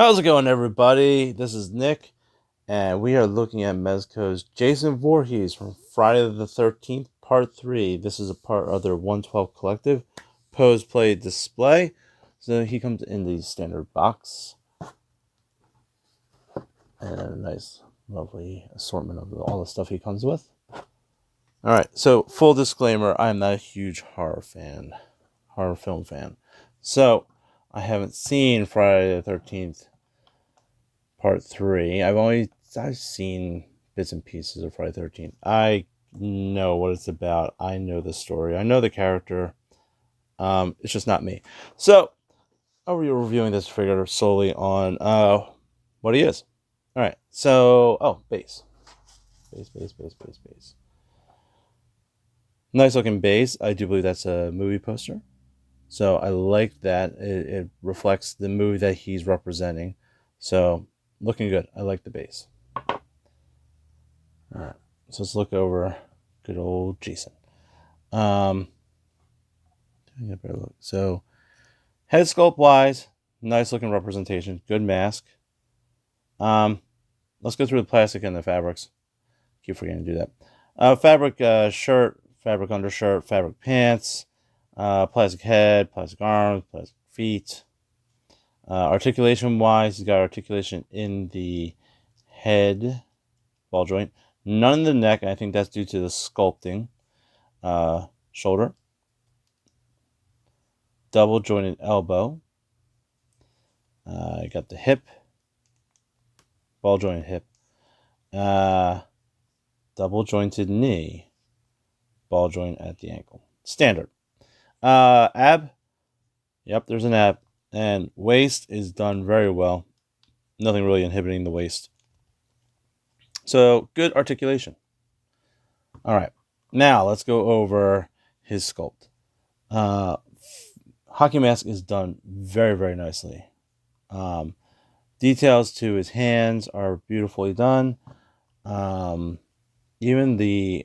How's it going, everybody? This is Nick, and we are looking at Mezco's Jason Voorhees from Friday the 13th, Part 3. This is a part of their 112 Collective Pose Play Display. So he comes in the standard box. And a nice, lovely assortment of all the stuff he comes with. Alright, so full disclaimer, I'm not a huge horror film fan. So, I haven't seen Friday the 13th Part 3. I've seen bits and pieces of Friday the 13th. I know what it's about. I know the story. I know the character. It's just not me. So, I'll be reviewing this figure solely on what he is. Alright, so, base. Base. Nice looking base. I do believe that's a movie poster. So, I like that. It reflects the movie that he's representing. So, looking good. I like the base. Alright, so let's look over good old Jason. Get a better look. So, head sculpt wise, nice looking representation, good mask. Let's go through the plastic and the fabrics. Keep forgetting to do that. Fabric shirt, fabric undershirt, fabric pants, plastic head, plastic arms, plastic feet. Articulation wise, he's got articulation in the head ball joint, none in the neck, and I think that's due to the sculpting. Shoulder, double jointed elbow. I got the hip, ball jointed hip, double jointed knee, ball joint at the ankle. Standard. Ab, yep, there's an ab, and waist is done very well. Nothing really inhibiting the waist. So good articulation. All right, now let's go over his sculpt. Hockey mask is done very, very nicely. Details to his hands are beautifully done. Even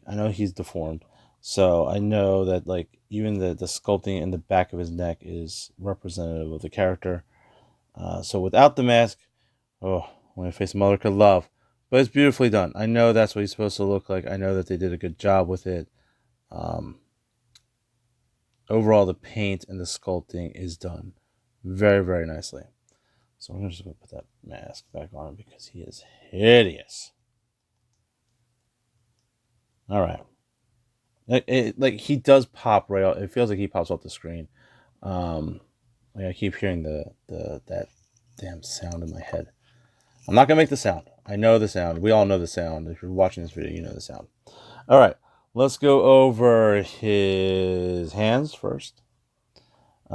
I know he's deformed, so I know that even the sculpting in the back of his neck is representative of the character. So without the mask, when I face mother could love, but it's beautifully done. I know that's what he's supposed to look like. I know that they did a good job with it. Overall, the paint and the sculpting is done very, very nicely. So I'm just going to put that mask back on him because he is hideous. All right. He does pop right out. It feels like he pops off the screen. I keep hearing that damn sound in my head. I'm not going to make the sound. I know the sound. We all know the sound. If you're watching this video, you know the sound. All right. Let's go over his hands first.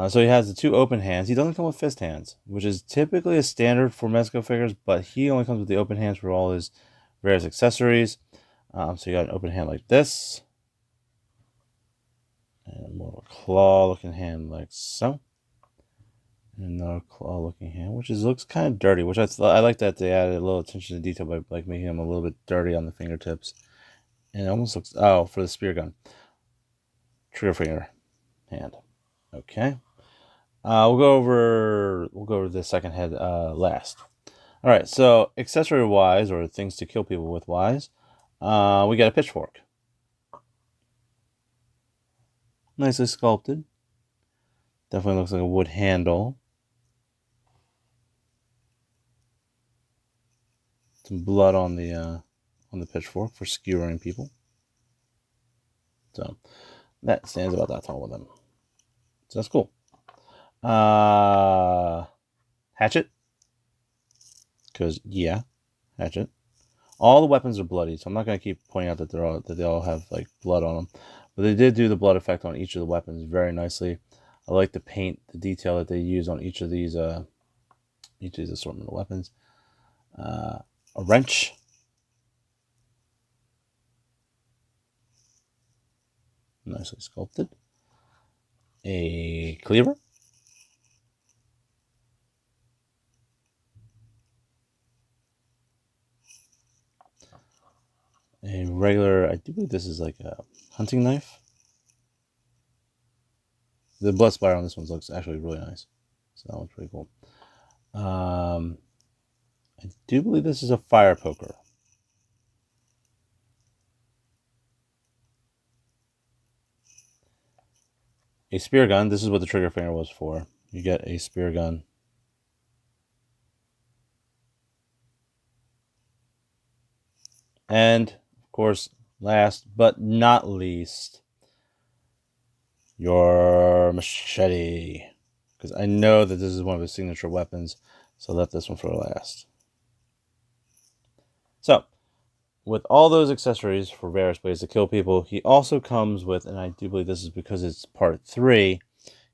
So he has the two open hands. He doesn't come with fist hands, which is typically a standard for Mezco figures, but he only comes with the open hands for all his various accessories. So you got an open hand like this, and more of a claw-looking hand like so. And another claw-looking hand, which looks kind of dirty. Which I like that they added a little attention to detail by making him a little bit dirty on the fingertips. And it almost looks for the spear gun, trigger finger hand. Okay. We'll go over the second head last. All right. So accessory wise, or things to kill people with wise, we got a pitchfork. Nicely sculpted. Definitely looks like a wood handle. Some blood on the pitchfork for skewering people. So that stands about that tall with them. So that's cool. Hatchet. Because yeah, hatchet. All the weapons are bloody, so I'm not gonna keep pointing out that they all have blood on them. But they did do the blood effect on each of the weapons very nicely. I like the paint, the detail that they use on each of these assortment of weapons. A wrench. Nicely sculpted. A cleaver. A regular, I do believe this is like a hunting knife. The blood splatter on this one looks actually really nice. So that one's pretty cool. I do believe this is a fire poker. A spear gun. This is what the trigger finger was for. You get a spear gun. And, of course, last but not least, your machete. Because I know that this is one of his signature weapons, so I left this one for last. So, with all those accessories for various ways to kill people, he also comes with, and I do believe this is because it's part 3,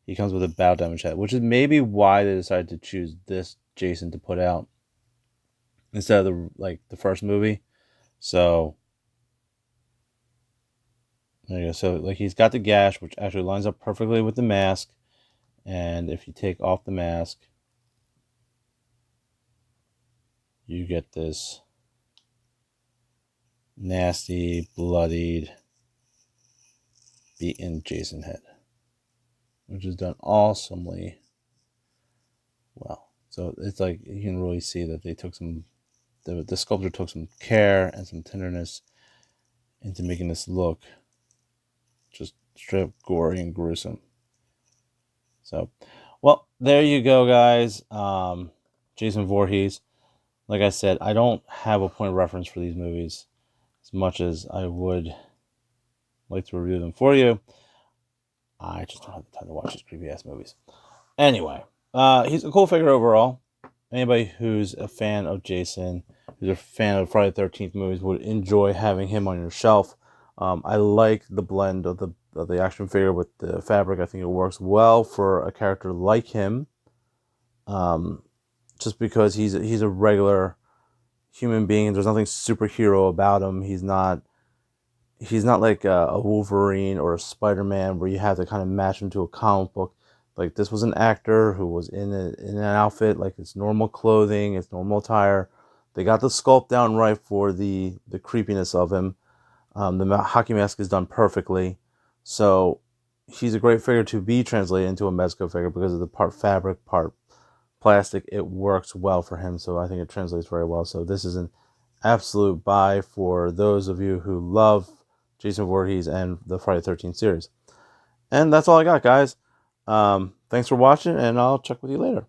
he comes with a battle damage head, which is maybe why they decided to choose this Jason to put out instead of the first movie. So there you go. So he's got the gash, which actually lines up perfectly with the mask. And if you take off the mask, you get this nasty, bloodied, beaten Jason head, which is done awesomely well. So it's like you can really see that they took the sculptor took some care and some tenderness into making this look just straight up gory and gruesome. So, well, there you go, guys. Jason Voorhees. Like I said, I don't have a point of reference for these movies as much as I would like to review them for you. I just don't have the time to watch these creepy ass movies. Anyway, he's a cool figure overall. Anybody who's a fan of Jason, who's a fan of Friday the 13th movies, would enjoy having him on your shelf. I like the blend of the action figure with the fabric. I think it works well for a character like him. Just because he's a regular human being. There's nothing superhero about him. He's not like a Wolverine or a Spider-Man where you have to kind of match him to a comic book. Like, this was an actor who was in an outfit, like it's normal clothing, it's normal attire. They got the sculpt down right for the creepiness of him. The hockey mask is done perfectly. So he's a great figure to be translated into a Mezco figure because of the part fabric, part plastic. It works well for him, so I think it translates very well. So this is an absolute buy for those of you who love Jason Voorhees and the Friday the 13th series. And that's all I got, guys. Thanks for watching, and I'll check with you later.